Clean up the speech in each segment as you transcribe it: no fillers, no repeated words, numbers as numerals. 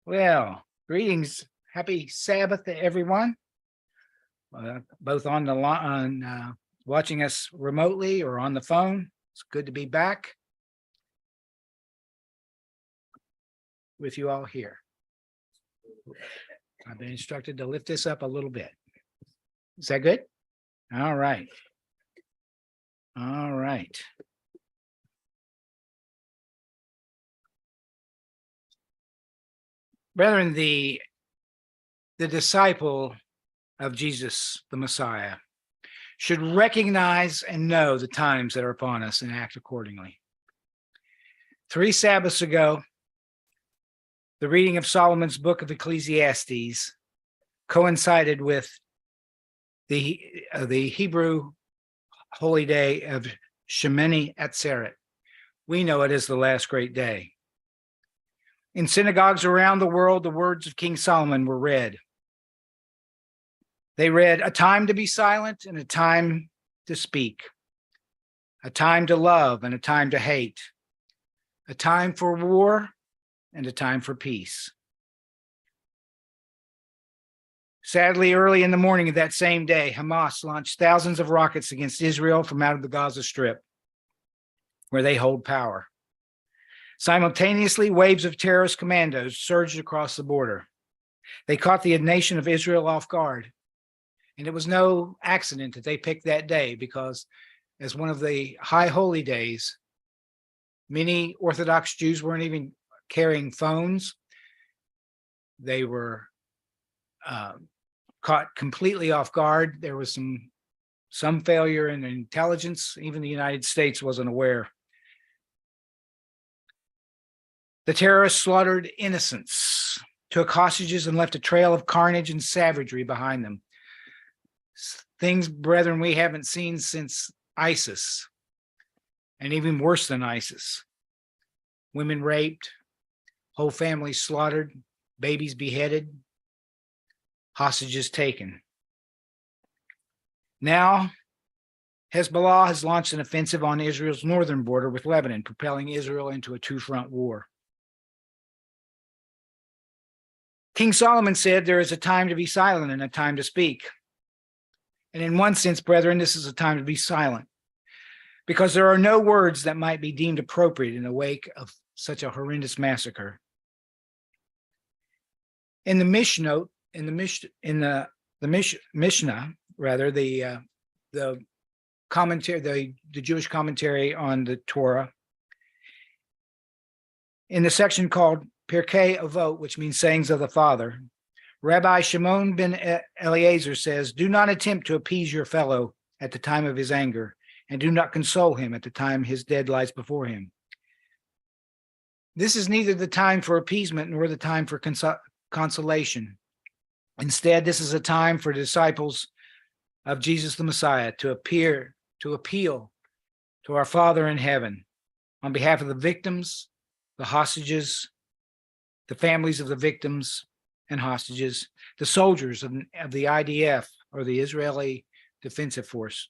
Well, greetings. Happy Sabbath to everyone, both on the line, watching us remotely or on the phone. It's good to be back with you all here. I've been instructed to lift this up a little bit. Is that good? All right. All right. Brethren, the disciple of Jesus, the Messiah, should recognize and know the times that are upon us and act accordingly. 3 Sabbaths ago, the reading of Solomon's book of Ecclesiastes coincided with the Hebrew holy day of Shemini Atzeret. We know it as the last great day. In synagogues around the world, the words of King Solomon were read. They read, a time to be silent and a time to speak, a time to love and a time to hate, a time for war and a time for peace. Sadly, early in the morning of that same day, Hamas launched thousands of rockets against Israel from out of the Gaza Strip, where they hold power. Simultaneously, waves of terrorist commandos surged across the border. They caught the nation of Israel off guard. And it was no accident that they picked that day, because as one of the high holy days, many Orthodox Jews weren't even carrying phones. They were caught completely off guard. There was some failure in intelligence. Even the United States wasn't aware. The terrorists slaughtered innocents, took hostages, and left a trail of carnage and savagery behind them. Things, brethren, we haven't seen since ISIS, and even worse than ISIS. Women raped, whole families slaughtered, babies beheaded, hostages taken. Now, Hezbollah has launched an offensive on Israel's northern border with Lebanon, propelling Israel into a two-front war. King Solomon said there is a time to be silent and a time to speak. And in one sense, brethren, this is a time to be silent, because there are no words that might be deemed appropriate in the wake of such a horrendous massacre. In the Mishnah, the commentary, the Jewish commentary on the Torah, in the section called Pirkei Avot, which means sayings of the Father, Rabbi Shimon ben Eliezer says, do not attempt to appease your fellow at the time of his anger, and do not console him at the time his dead lies before him. This is neither the time for appeasement nor the time for consolation. Instead, this is a time for disciples of Jesus the Messiah to appeal to our Father in heaven on behalf of the victims, the hostages, the families of the victims and hostages, the soldiers of the IDF, or the Israeli Defensive Force,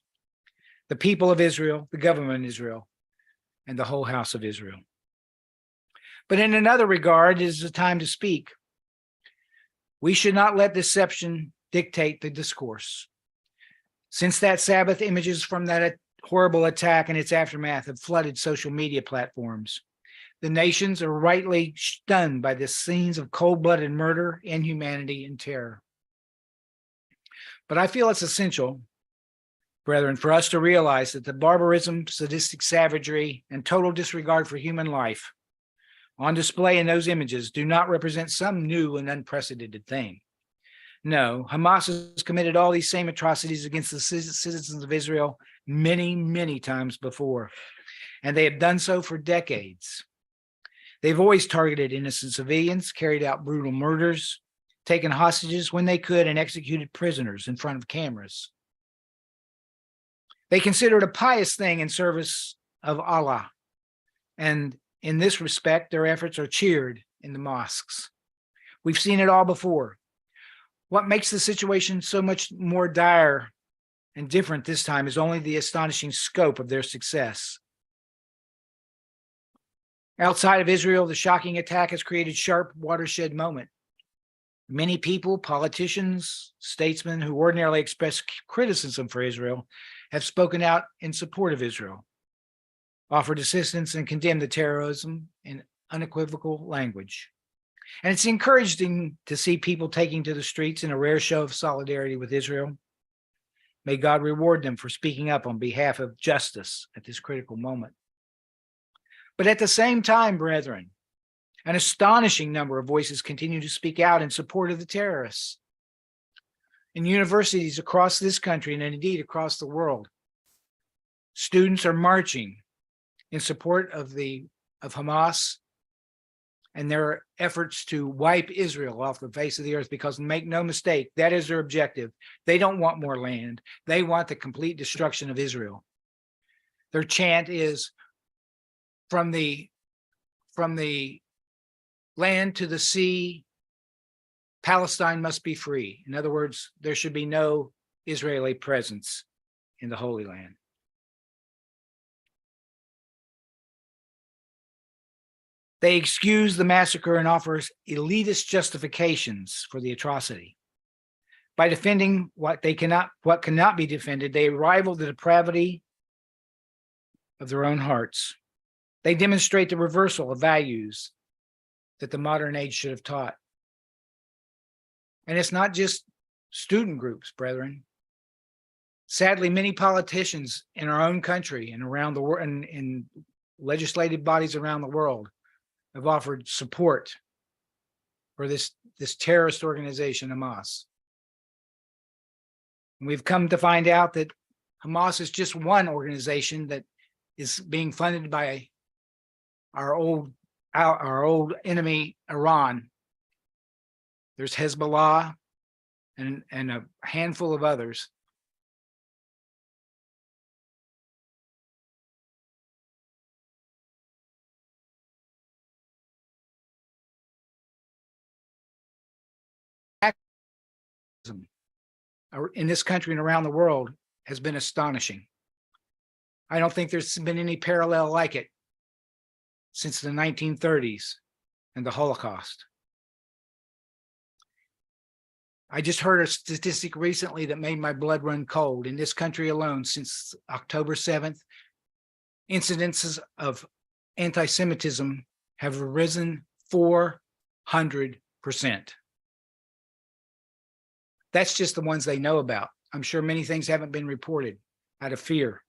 the people of Israel, the government of Israel, and the whole house of Israel. But in another regard, it is a time to speak. We should not let deception dictate the discourse. Since that Sabbath, images from that horrible attack and its aftermath have flooded social media platforms. The nations are rightly stunned by the scenes of cold-blooded murder, inhumanity, and terror. But I feel it's essential, brethren, for us to realize that the barbarism, sadistic savagery, and total disregard for human life on display in those images do not represent some new and unprecedented thing. No, Hamas has committed all these same atrocities against the citizens of Israel many, many times before, and they have done so for decades. They've always targeted innocent civilians, carried out brutal murders, taken hostages when they could, and executed prisoners in front of cameras. They consider it a pious thing in service of Allah, and in this respect, their efforts are cheered in the mosques. We've seen it all before. What makes the situation so much more dire and different this time is only the astonishing scope of their success. Outside of Israel, the shocking attack has created a sharp watershed moment. Many people, politicians, statesmen who ordinarily express criticism for Israel have spoken out in support of Israel, offered assistance, and condemned the terrorism in unequivocal language. And it's encouraging to see people taking to the streets in a rare show of solidarity with Israel. May God reward them for speaking up on behalf of justice at this critical moment. But at the same time, brethren, an astonishing number of voices continue to speak out in support of the terrorists. In universities across this country and indeed across the world, students are marching in support of Hamas and their efforts to wipe Israel off the face of the earth, because make no mistake, that is their objective. They don't want more land. They want the complete destruction of Israel. Their chant is, from the land to the sea, Palestine must be free. In other words, there should be no Israeli presence in the Holy Land. They excuse the massacre and offer elitist justifications for the atrocity. By defending what cannot be defended, they rival the depravity of their own hearts. They demonstrate the reversal of values that the modern age should have taught. And it's not just student groups, brethren. Sadly, many politicians in our own country and around the world, and in legislative bodies around the world, have offered support for this terrorist organization, Hamas. And we've come to find out that Hamas is just one organization that is being funded by our old enemy, Iran. There's Hezbollah and a handful of others. In this country and around the world has been astonishing. I don't think there's been any parallel like it since the 1930s and the Holocaust. I just heard a statistic recently that made my blood run cold. In this country alone, since October 7th, incidences of anti-Semitism have risen 400%. That's just the ones they know about. I'm sure many things haven't been reported out of fear.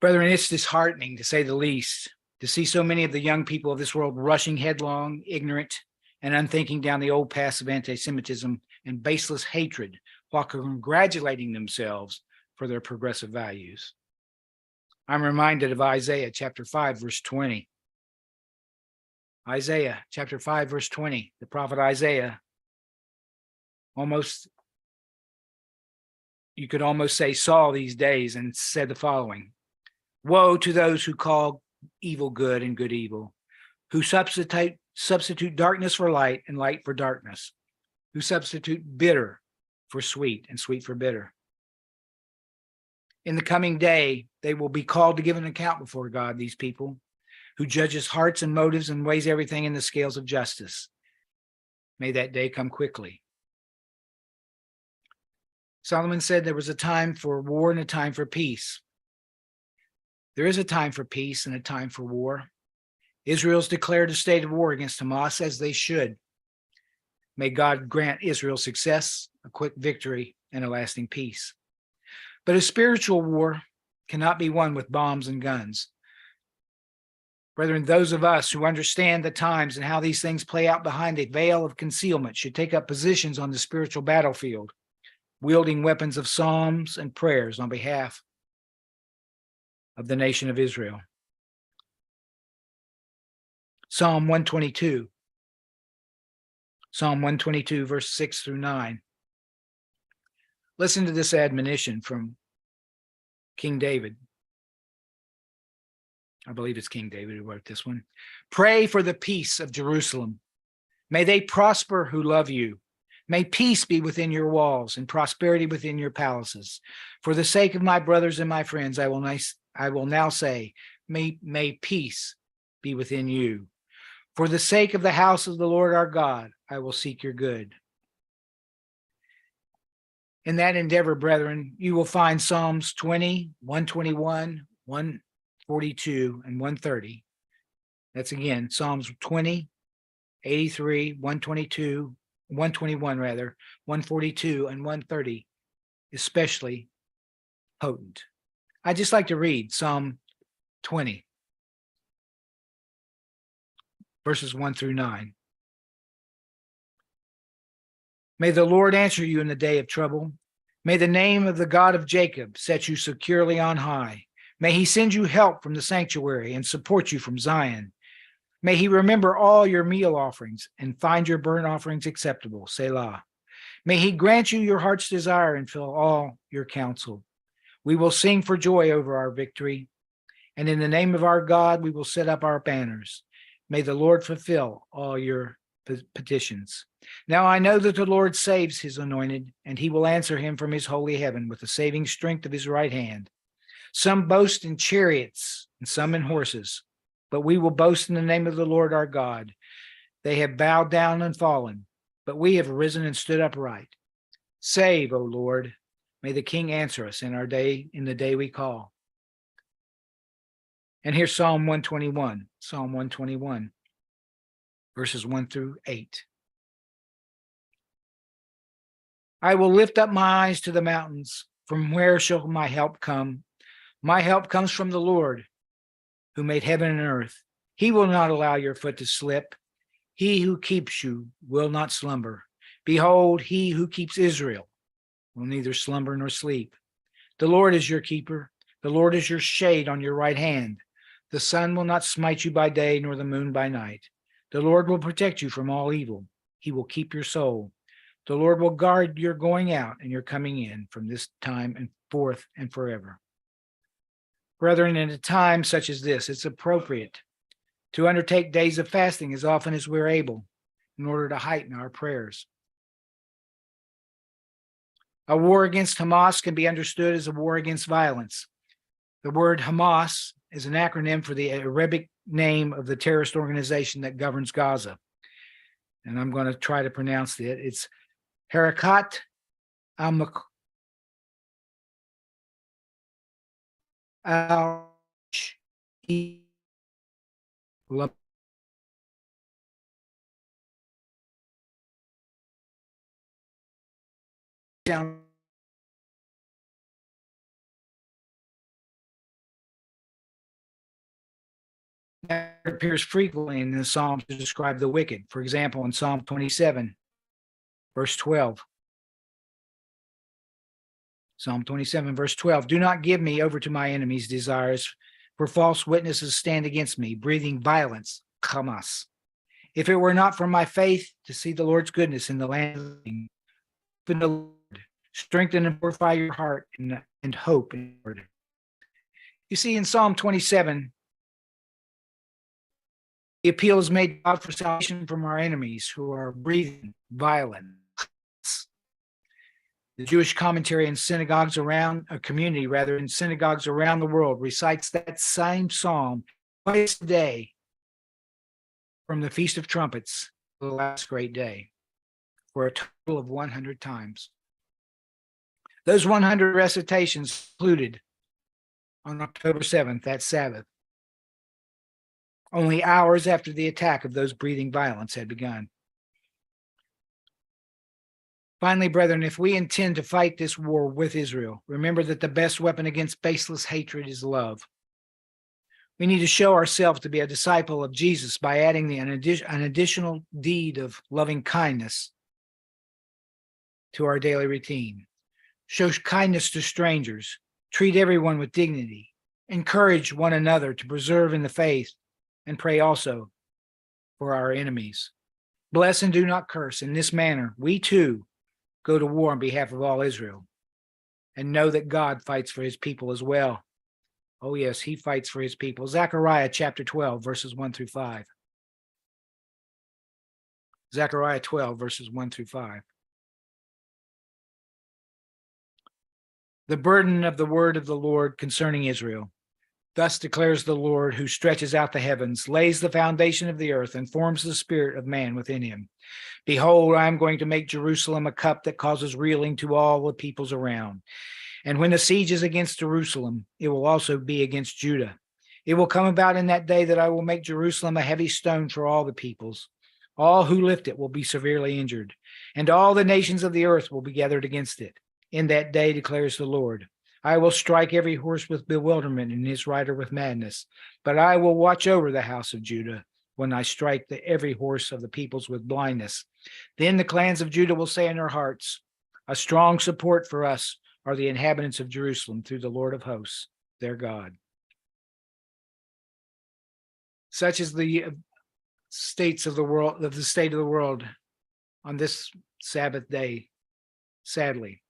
Brethren, it's disheartening, to say the least, to see so many of the young people of this world rushing headlong, ignorant, and unthinking down the old paths of anti-Semitism and baseless hatred, while congratulating themselves for their progressive values. I'm reminded of Isaiah chapter 5, verse 20. Isaiah chapter 5, verse 20, the prophet Isaiah, you could almost say, saw these days and said the following: woe to those who call evil good and good evil, who substitute darkness for light and light for darkness, who substitute bitter for sweet and sweet for bitter. In the coming day, they will be called to give an account before God, these people, who judges hearts and motives and weighs everything in the scales of justice. May that day come quickly. Solomon said there was a time for war and a time for peace. There is a time for peace and a time for war. Israel's declared a state of war against Hamas, as they should. May God grant Israel success, a quick victory, and a lasting peace. But a spiritual war cannot be won with bombs and guns. Brethren, those of us who understand the times and how these things play out behind a veil of concealment should take up positions on the spiritual battlefield, wielding weapons of psalms and prayers on behalf of the nation of Israel. Psalm 122, verse 6 through 9. Listen to this admonition from King David. I believe it's King David who wrote this one. Pray for the peace of Jerusalem. May they prosper who love you. May peace be within your walls and prosperity within your palaces. For the sake of my brothers and my friends, I will I will now say, may peace be within you. For the sake of the house of the Lord our God, I will seek your good. In that endeavor, brethren, you will find Psalms 20, 121, 142, and 130. That's again, Psalms 20, 83, 122, 121 rather, 142, and 130, especially potent. I'd just like to read Psalm 20, verses 1 through 9. May the Lord answer you in the day of trouble. May the name of the God of Jacob set you securely on high. May he send you help from the sanctuary and support you from Zion. May he remember all your meal offerings and find your burnt offerings acceptable. Selah. May he grant you your heart's desire and fill all your counsel. We will sing for joy over our victory, and in the name of our God we will set up our banners. May the Lord fulfill all your petitions. Now I know that the Lord saves his anointed, and he will answer him from his holy heaven with the saving strength of his right hand. Some boast in chariots and some in horses, but we will boast in the name of the Lord our God. They have bowed down and fallen, but we have risen and stood upright. Save, O Lord. May the King answer us in the day we call. And here's Psalm 121, verses 1 through 8. I will lift up my eyes to the mountains. From where shall my help come? My help comes from the Lord, who made heaven and earth. He will not allow your foot to slip. He who keeps you will not slumber. Behold, he who keeps Israel will neither slumber nor sleep. The Lord is your keeper. The Lord is your shade on your right hand. The sun will not smite you by day, nor the moon by night. The Lord will protect you from all evil. He will keep your soul. The Lord will guard your going out and your coming in from this time and forth and forever. Brethren, in a time such as this, it's appropriate to undertake days of fasting as often as we're able in order to heighten our prayers. A war against Hamas can be understood as a war against violence. The word Hamas is an acronym for the Arabic name of the terrorist organization that governs Gaza. And I'm going to try to pronounce it. It's Harakat al-Lam. It appears frequently in the Psalms to describe the wicked. For example, in Psalm 27, verse 12. Psalm 27, verse 12. Do not give me over to my enemies' desires, for false witnesses stand against me, breathing violence, Hamas. If it were not for my faith to see the Lord's goodness in the land of the living, open the Lord, strengthen and fortify your heart and hope in the Lord. You see, in Psalm 27, the appeal is made to God for salvation from our enemies who are breathing violence. The Jewish commentary in synagogues around in synagogues around the world recites that same psalm twice a day from the Feast of Trumpets to the last great day, for a total of 100 times. Those 100 recitations concluded on October 7th, that Sabbath, only hours after the attack of those breathing violence had begun. Finally, brethren, if we intend to fight this war with Israel, remember that the best weapon against baseless hatred is love. We need to show ourselves to be a disciple of Jesus by adding an additional deed of loving kindness to our daily routine. Show kindness to strangers. Treat everyone with dignity. Encourage one another to persevere in the faith, and pray also for our enemies. Bless and do not curse. In this manner, we too go to war on behalf of all Israel, and know that God fights for his people as well. Oh yes, he fights for his people. Zechariah chapter 12, verses 1 through 5. Zechariah 12, verses 1 through 5. The burden of the word of the Lord concerning Israel. Thus declares the Lord, who stretches out the heavens, lays the foundation of the earth, and forms the spirit of man within him. Behold, I am going to make Jerusalem a cup that causes reeling to all the peoples around. And when the siege is against Jerusalem, it will also be against Judah. It will come about in that day that I will make Jerusalem a heavy stone for all the peoples. All who lift it will be severely injured, and all the nations of the earth will be gathered against it. In that day, declares the Lord, I will strike every horse with bewilderment and his rider with madness, but I will watch over the house of Judah when I strike every horse of the peoples with blindness. Then the clans of Judah will say in their hearts, a strong support for us are the inhabitants of Jerusalem through the Lord of hosts, their God. Such is the state of the world on this Sabbath day, sadly.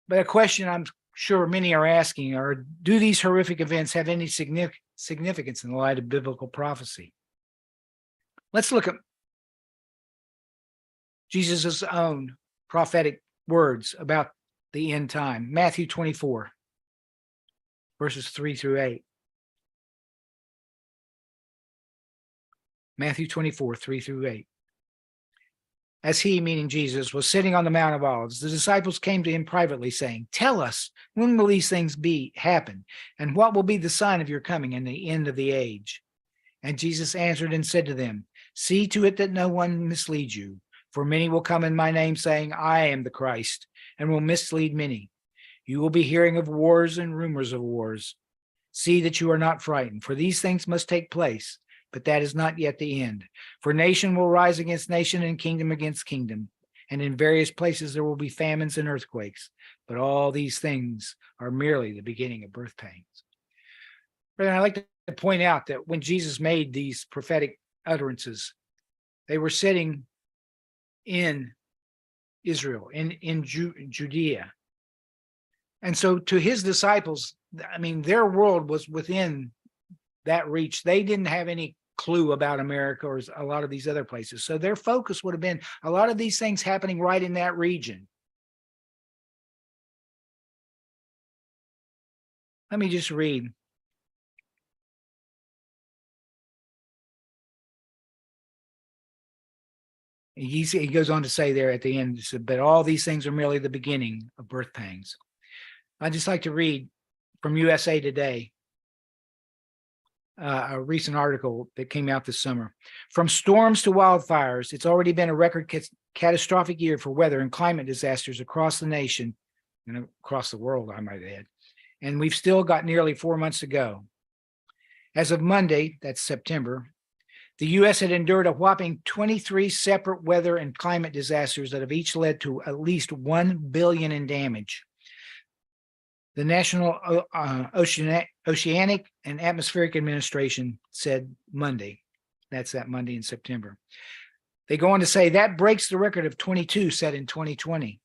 But a question I'm sure many are asking are, do these horrific events have any significance in the light of biblical prophecy? Let's look at Jesus' own prophetic words about the end time. Matthew 24, verses 3 through 8. Matthew 24, 3 through 8. As he, meaning Jesus, was sitting on the Mount of Olives, the disciples came to him privately, saying, tell us, when will these things happen? And what will be the sign of your coming and the end of the age? And Jesus answered and said to them, see to it that no one misleads you. For many will come in my name, saying, I am the Christ, and will mislead many. You will be hearing of wars and rumors of wars. See that you are not frightened, for these things must take place, but that is not yet the end. For nation will rise against nation and kingdom against kingdom, and in various places there will be famines and earthquakes. But all these things are merely the beginning of birth pangs. Brethren, I'd like to point out that when Jesus made these prophetic utterances, they were sitting in Israel, in Judea. And so to his disciples, I mean, their world was within that reach. They didn't have any clue about America or a lot of these other places. So their focus would have been a lot of these things happening right in that region. Let me just read. He goes on to say there at the end, but all these things are merely the beginning of birth pangs. I'd just like to read from USA Today, a recent article that came out this summer. From storms to wildfires, it's already been a record catastrophic year for weather and climate disasters across the nation and across the world, I might add. And we've still got nearly 4 months to go. As of Monday, that's September, the U.S. had endured a whopping 23 separate weather and climate disasters that have each led to at least $1 billion in damage. The National Oceanic and Atmospheric Administration said Monday. That's that Monday in September. They go on to say that breaks the record of 22 set in 2020.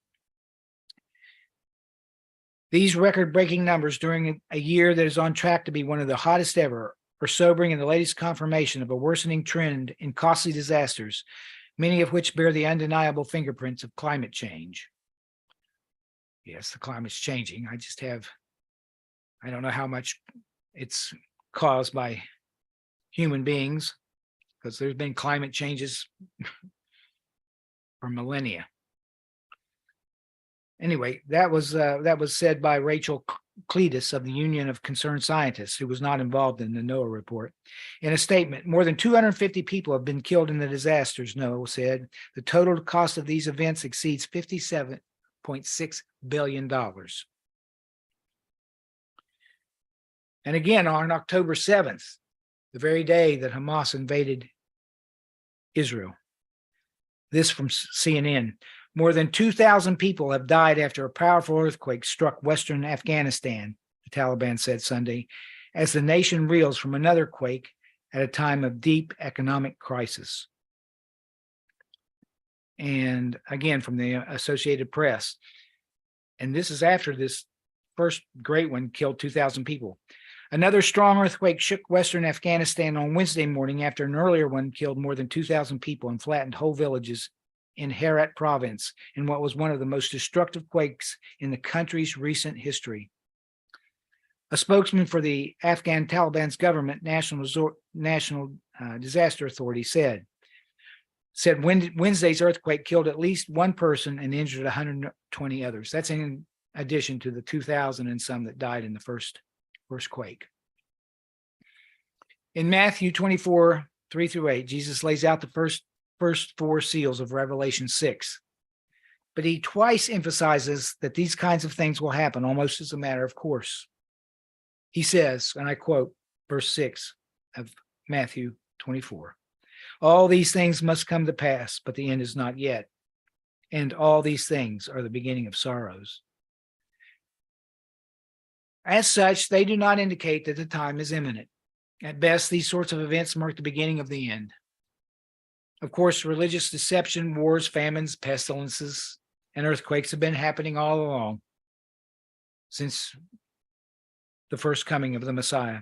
These record-breaking numbers during a year that is on track to be one of the hottest ever are sobering and the latest confirmation of a worsening trend in costly disasters, many of which bear the undeniable fingerprints of climate change. Yes, the climate's changing. I don't know how much it's caused by human beings, because there's been climate changes for millennia. Anyway, that was said by Rachel Cletus of the Union of Concerned Scientists, who was not involved in the NOAA report. In a statement, more than 250 people have been killed in the disasters, NOAA said. The total cost of these events exceeds $57.6 billion. And again, on October 7th, the very day that Hamas invaded Israel, this from CNN, more than 2,000 people have died after a powerful earthquake struck western Afghanistan, the Taliban said Sunday, as the nation reels from another quake at a time of deep economic crisis. And again, from the Associated Press. And this is after this first great one killed 2,000 people. Another strong earthquake shook western Afghanistan on Wednesday morning after an earlier one killed more than 2,000 people and flattened whole villages in Herat province in what was one of the most destructive quakes in the country's recent history. A spokesman for the Afghan Taliban's government National Disaster Authority said Wednesday's earthquake killed at least one person and injured 120 others. That's in addition to the 2,000 and some that died in the first quake. In Matthew 24, 3-8, Jesus lays out the first four seals of Revelation 6. But he twice emphasizes that these kinds of things will happen almost as a matter of course. He says, and I quote verse 6 of Matthew 24, all these things must come to pass, but the end is not yet. And all these things are the beginning of sorrows. As such, they do not indicate that the time is imminent. At best, these sorts of events mark the beginning of the end. Of course, religious deception, wars, famines, pestilences, and earthquakes have been happening all along since the first coming of the Messiah.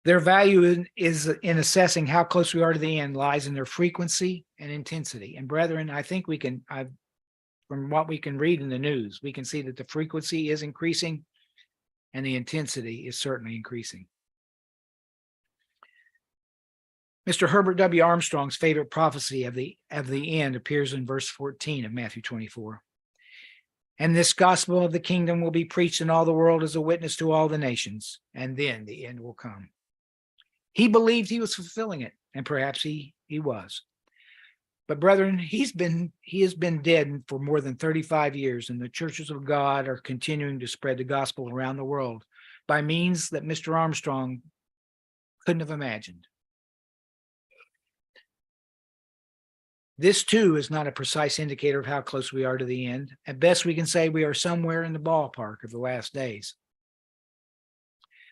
Their value is in assessing how close we are to the end lies in their frequency and intensity. And brethren, I think from what we can read in the news, we can see that the frequency is increasing and the intensity is certainly increasing. Mr. Herbert W. Armstrong's favorite prophecy of the end appears in verse 14 of Matthew 24. And this gospel of the kingdom will be preached in all the world as a witness to all the nations, and then the end will come. He believed he was fulfilling it, and perhaps he was. But brethren, he has been dead for more than 35 years, and the churches of God are continuing to spread the gospel around the world by means that Mr. Armstrong couldn't have imagined. This, too, is not a precise indicator of how close we are to the end. At best, we can say we are somewhere in the ballpark of the last days.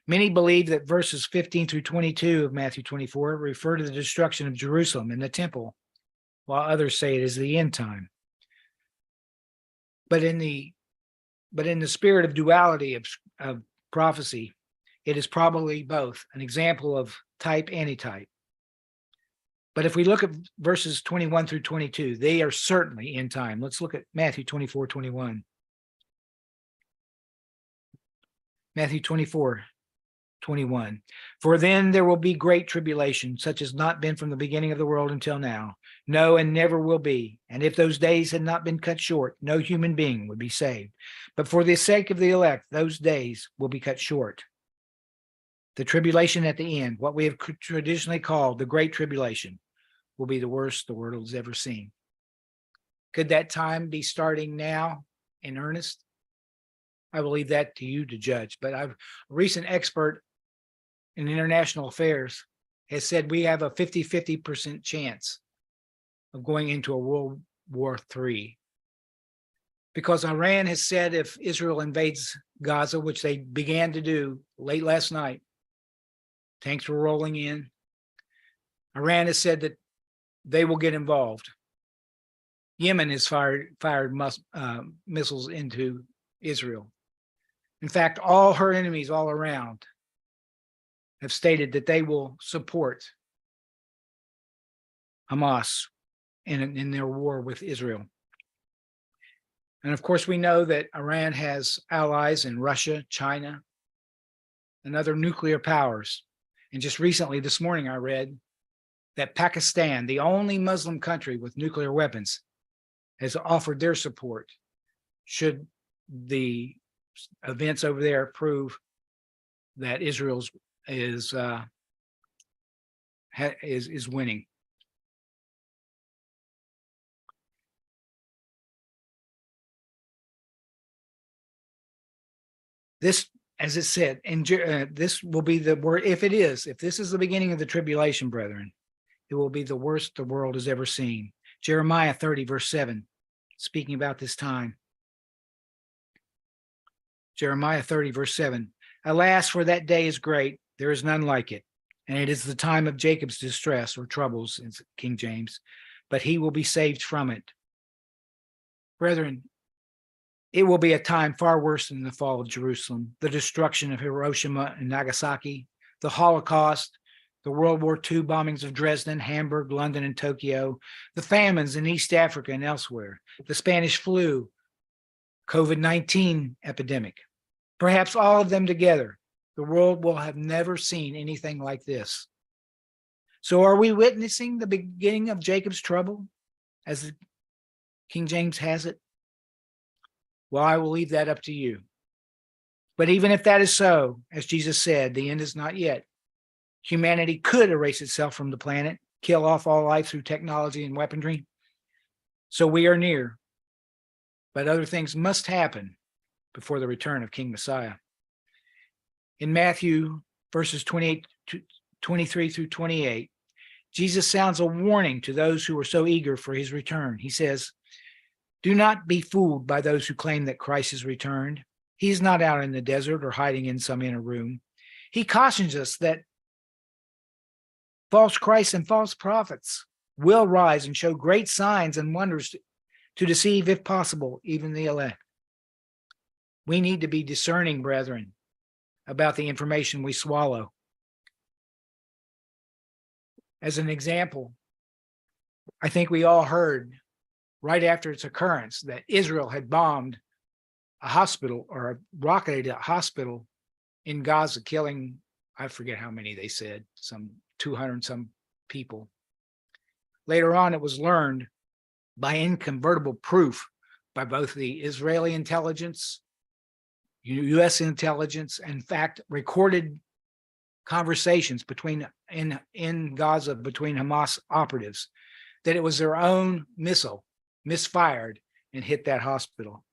Many believe that verses 15 through 22 of Matthew 24 refer to the destruction of Jerusalem and the temple, while others say it is the end time. But in the spirit of duality of prophecy, it is probably both an example of type, antitype. But if we look at verses 21 through 22, they are certainly in time. Let's look at Matthew 24, 21. Matthew 24, 21. For then there will be great tribulation, such as not been from the beginning of the world until now. No, and never will be. And if those days had not been cut short, no human being would be saved. But for the sake of the elect, those days will be cut short. The tribulation at the end, what we have traditionally called the Great Tribulation, will be the worst the world has ever seen. Could that time be starting now in earnest? I will leave that to you to judge. But a recent expert in international affairs has said we have a 50% chance of going into a World War III. Because Iran has said if Israel invades Gaza, which they began to do late last night, tanks were rolling in. Iran has said that they will get involved. Yemen has fired missiles into Israel. In fact, all her enemies all around have stated that they will support Hamas in their war with Israel. And of course, we know that Iran has allies in Russia, China, and other nuclear powers. And just recently, this morning, I read that Pakistan, the only Muslim country with nuclear weapons, has offered their support should the events over there prove that Israel is winning. This, as it said, and this will be the word. If this is the beginning of the tribulation, brethren, it will be the worst the world has ever seen. Jeremiah 30, verse 7, speaking about this time. Jeremiah 30, verse 7. Alas, for that day is great, there is none like it. And it is the time of Jacob's distress or troubles, in King James, but he will be saved from it. Brethren, it will be a time far worse than the fall of Jerusalem, the destruction of Hiroshima and Nagasaki, the Holocaust, the World War II bombings of Dresden, Hamburg, London, and Tokyo, the famines in East Africa and elsewhere, the Spanish flu, COVID-19 epidemic, perhaps all of them together. The world will have never seen anything like this. So are we witnessing the beginning of Jacob's trouble, as King James has it? Well, I will leave that up to you. But even if that is so, as Jesus said, the end is not yet. Humanity could erase itself from the planet, kill off all life through technology and weaponry. So we are near. But other things must happen before the return of King Messiah. In Matthew verses 23 through 28, Jesus sounds a warning to those who are so eager for his return. He says, "Do not be fooled by those who claim that Christ has returned. He's not out in the desert or hiding in some inner room." He cautions us that false Christs and false prophets will rise and show great signs and wonders to deceive, if possible, even the elect. We need to be discerning, brethren, about the information we swallow. As an example, I think we all heard right after its occurrence that Israel had bombed a hospital or rocketed a hospital in Gaza, killing, I forget how many they said, some 200 some people. Later on, it was learned by incontrovertible proof by both the Israeli intelligence, U.S. intelligence, in fact, recorded conversations in Gaza between Hamas operatives, that it was their own missile misfired and hit that hospital.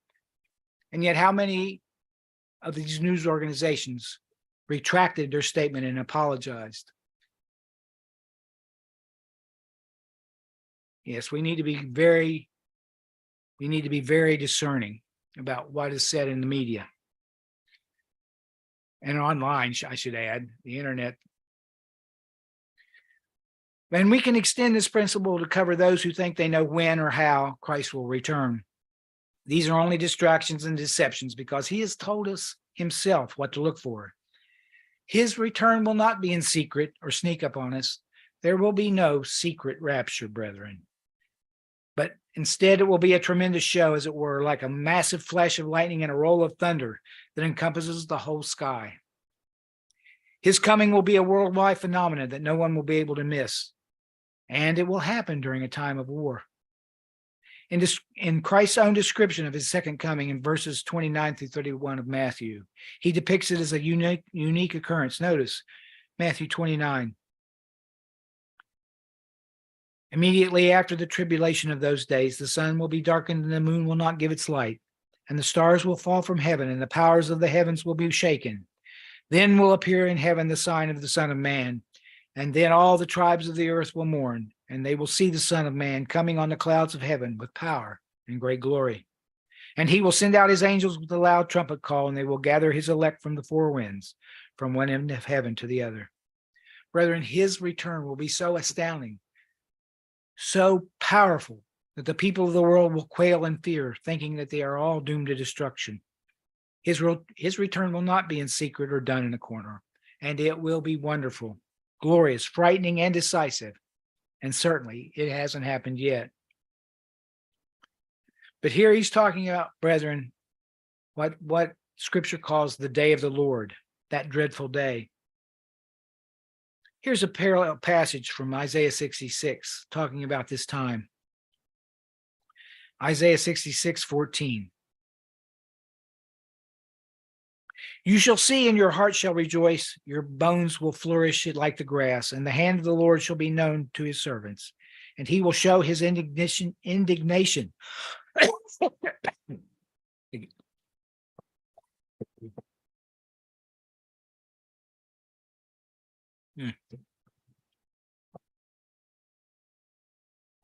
And yet, how many of these news organizations retracted their statement and apologized? Yes, we need to be very discerning about what is said in the media and online, I should add, the internet. And we can extend this principle to cover those who think they know when or how Christ will return. These are only distractions and deceptions, because he has told us himself what to look for. His return will not be in secret or sneak up on us. There will be no secret rapture, brethren. But instead, it will be a tremendous show, as it were, like a massive flash of lightning and a roll of thunder that encompasses the whole sky. His coming will be a worldwide phenomenon that no one will be able to miss. And it will happen during a time of war. In Christ's own description of his second coming in verses 29 through 31 of Matthew, he depicts it as a unique occurrence. Notice Matthew 29. Immediately after the tribulation of those days, the sun will be darkened and the moon will not give its light, and the stars will fall from heaven, and the powers of the heavens will be shaken. Then will appear in heaven the sign of the Son of Man, and then all the tribes of the earth will mourn, and they will see the Son of Man coming on the clouds of heaven with power and great glory. And he will send out his angels with a loud trumpet call, and they will gather his elect from the four winds, from one end of heaven to the other. Brethren, his return will be so astounding, so powerful, that the people of the world will quail in fear, thinking that they are all doomed to destruction. His return will not be in secret or done in a corner, and it will be wonderful, glorious, frightening, and decisive. And certainly it hasn't happened yet. But here he's talking about, brethren, what Scripture calls the day of the Lord, that dreadful day. Here's a parallel passage from Isaiah 66 talking about this time. Isaiah 66:14. You shall see, and your heart shall rejoice. Your bones will flourish like the grass, and the hand of the Lord shall be known to his servants, and he will show his indignation.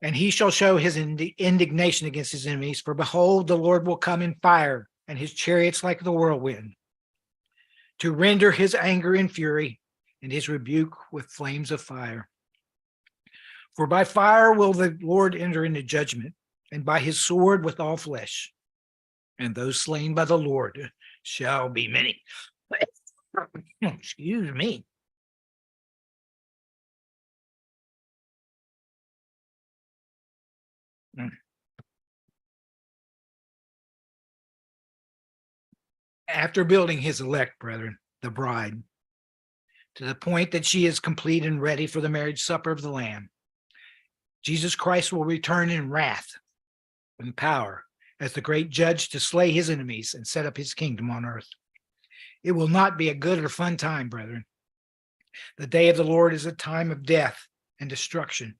And he shall show his indignation against his enemies. For behold, the Lord will come in fire, and his chariots like the whirlwind, to render his anger in fury, and his rebuke with flames of fire. For by fire will the Lord enter into judgment, and by his sword with all flesh. And those slain by the Lord shall be many. Excuse me. after building his elect, brethren, the bride, to the point that she is complete and ready for the marriage supper of the Lamb, Jesus Christ will return in wrath and power as the great judge to slay his enemies and set up his kingdom on earth. It will not be a good or fun time, brethren. The day of the Lord is a time of death and destruction.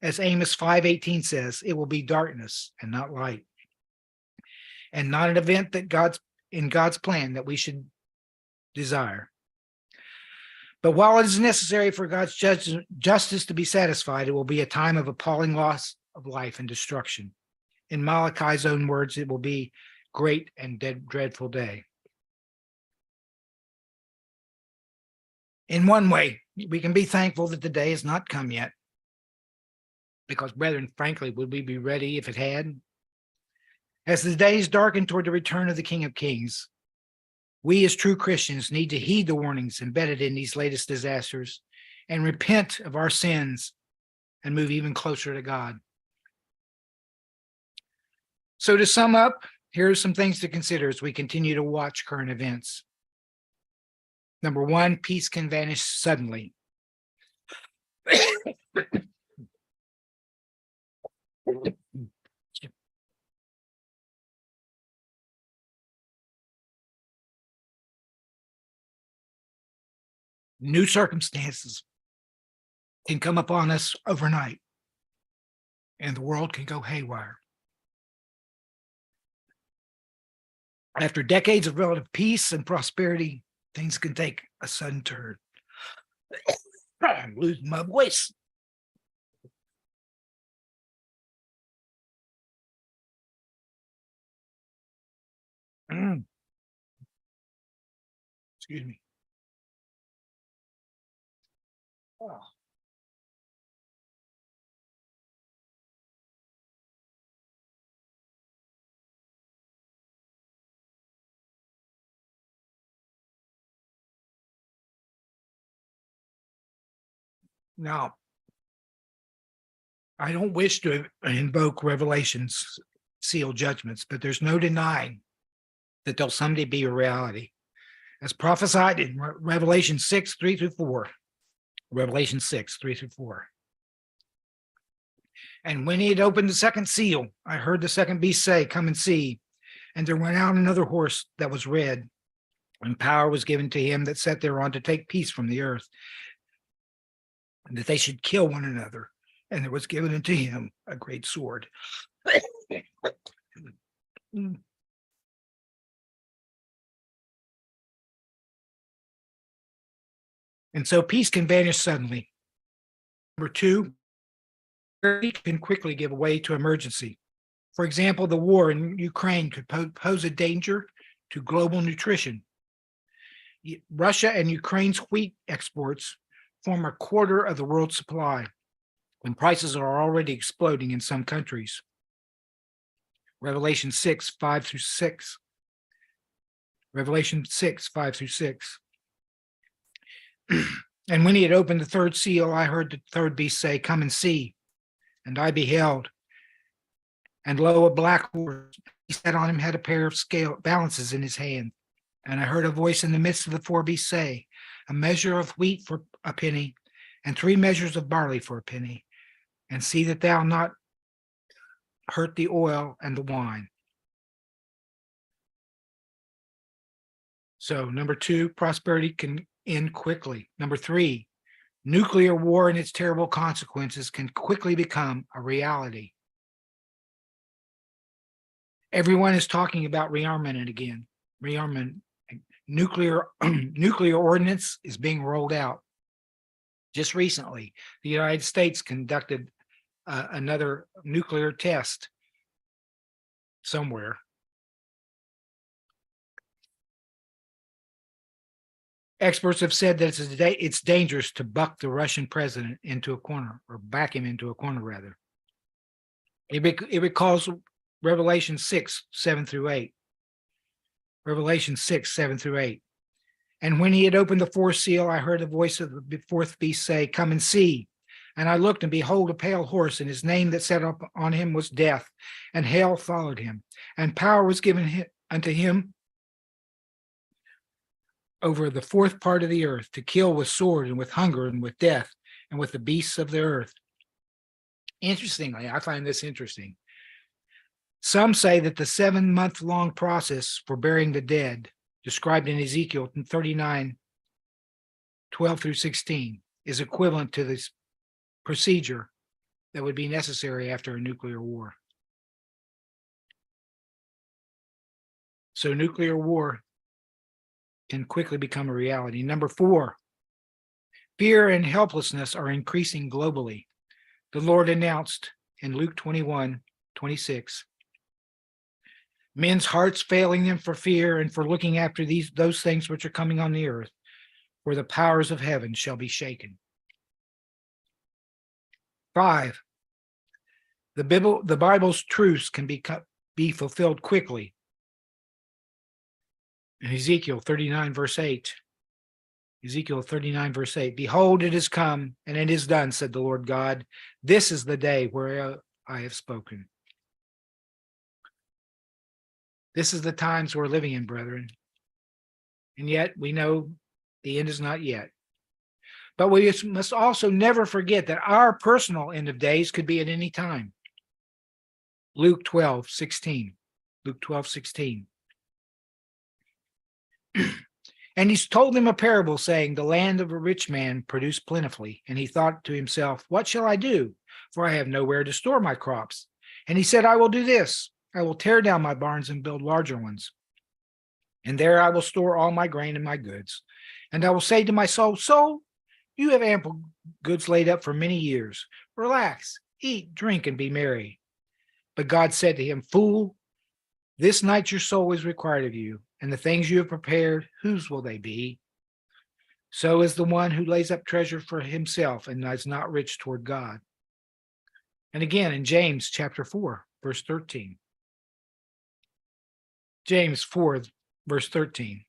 As Amos 5:18 says, it will be darkness and not light, and not an event that in God's plan that we should desire. But while it is necessary for God's justice to be satisfied, it will be a time of appalling loss of life and destruction. In Malachi's own words, it will be great and dreadful day. In one way, we can be thankful that the day has not come yet, because, brethren, frankly, would we be ready if it had? As the days darken toward the return of the King of Kings, we as true Christians need to heed the warnings embedded in these latest disasters and repent of our sins and move even closer to God. So to sum up, here are some things to consider as we continue to watch current events. Number one, peace can vanish suddenly. New circumstances can come upon us overnight, and the world can go haywire. After decades of relative peace and prosperity, things can take a sudden turn. I'm losing my voice. Excuse me. Oh. Now, I don't wish to invoke Revelation's sealed judgments, but there's no denying that they'll someday be a reality. As prophesied in Revelation 6:3-4. Revelation 6:3-4. And when he had opened the second seal, I heard the second beast say, "Come and see." And there went out another horse that was red, and power was given to him that sat thereon to take peace from the earth, and that they should kill one another. And there was given unto him a great sword. And so peace can vanish suddenly. Number two, it can quickly give way to emergency. For example, the war in Ukraine could pose a danger to global nutrition. Russia and Ukraine's wheat exports form a quarter of the world's supply, and prices are already exploding in some countries. Revelation 6:5-6. Revelation 6:5-6. And when he had opened the third seal, I heard the third beast say, "Come and see." And I beheld, and lo, a black horse. He sat on him, had a pair of scale balances in his hand. And I heard a voice in the midst of the four beasts say, "A measure of wheat for a penny, and 3 measures of barley for a penny. And see that thou not hurt the oil and the wine." So, number two, prosperity can end quickly. Number three, nuclear war and its terrible consequences can quickly become a reality. Everyone is talking about rearmament again. Rearmament. Nuclear ordinance is being rolled out. Just recently, the United States conducted another nuclear test somewhere. Experts have said that it's dangerous to buck the Russian president into a corner, or back him into a corner, rather. It recalls Revelation 6:7-8. Revelation 6:7-8. And when he had opened the fourth seal, I heard the voice of the fourth beast say, "Come and see." And I looked, and behold, a pale horse, and his name that sat up on him was Death, and hell followed him. And power was given unto him over the fourth part of the earth, to kill with sword and with hunger and with death and with the beasts of the earth. Interestingly, I find this interesting. Some say that the 7-month-long process for burying the dead, described in Ezekiel 39:12 through 16, is equivalent to this procedure that would be necessary after a nuclear war. So nuclear war can quickly become a reality. Number 4, fear and helplessness are increasing globally. The Lord announced in Luke 21:26, men's hearts failing them for fear and for looking after those things which are coming on the earth, where the powers of heaven shall be shaken. 5, the Bible's truths can be fulfilled quickly. In Ezekiel 39:8, behold, it is come and it is done, said the Lord God. This is the day where I have spoken. This is the times we're living in, brethren. And yet we know the end is not yet. But we must also never forget that our personal end of days could be at any time. Luke 12:16. And he told them a parable, saying, the land of a rich man produced plentifully. And he thought to himself, what shall I do? For I have nowhere to store my crops. And he said, I will do this. I will tear down my barns and build larger ones. And there I will store all my grain and my goods. And I will say to my soul, soul, you have ample goods laid up for many years. Relax, eat, drink, and be merry. But God said to him, fool, this night your soul is required of you, and the things you have prepared, whose will they be? So is the one who lays up treasure for himself and is not rich toward God. And again in James chapter 4, verse 13. James 4, verse 13.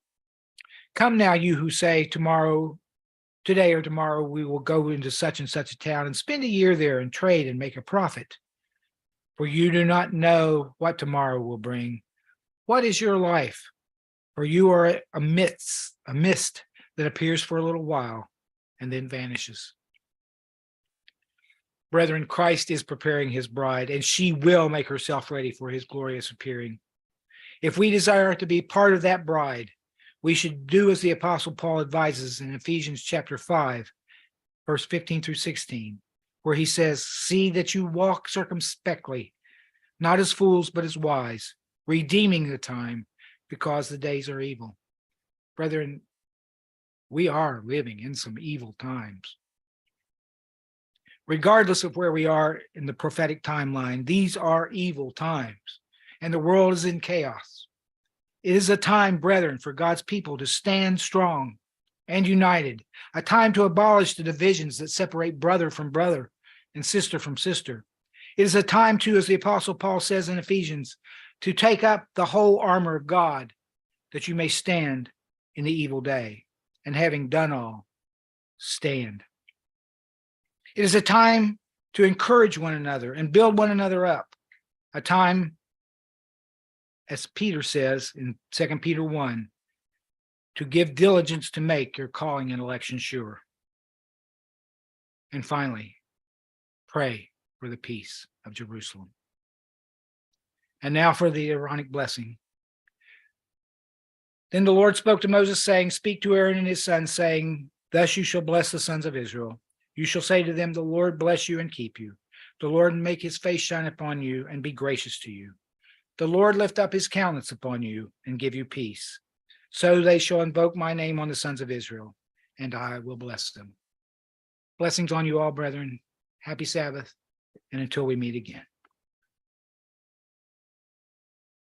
Come now, you who say today or tomorrow, we will go into such and such a town and spend a year there and trade and make a profit. For you do not know what tomorrow will bring. What is your life? For you are a mist that appears for a little while and then vanishes. Brethren, Christ is preparing his bride, and she will make herself ready for his glorious appearing. If we desire to be part of that bride, we should do as the Apostle Paul advises in Ephesians chapter 5, verse 15 through 16, where he says, see that you walk circumspectly, not as fools, but as wise, redeeming the time, because the days are evil. Brethren, we are living in some evil times. Regardless of where we are in the prophetic timeline, these are evil times, and the world is in chaos. It is a time, brethren, for God's people to stand strong and united, a time to abolish the divisions that separate brother from brother and sister from sister. It is a time, too, as the Apostle Paul says in Ephesians, to take up the whole armor of God, that you may stand in the evil day, and having done all, stand. It is a time to encourage one another and build one another up, a time, as Peter says in 2 Peter 1, to give diligence to make your calling and election sure. And finally, pray for the peace of Jerusalem. And now for the Aaronic blessing. Then the Lord spoke to Moses, saying, speak to Aaron and his sons, saying, thus you shall bless the sons of Israel. You shall say to them, the Lord bless you and keep you. The Lord make his face shine upon you and be gracious to you. The Lord lift up his countenance upon you and give you peace. So they shall invoke my name on the sons of Israel, and I will bless them. Blessings on you all, brethren. Happy Sabbath, and until we meet again.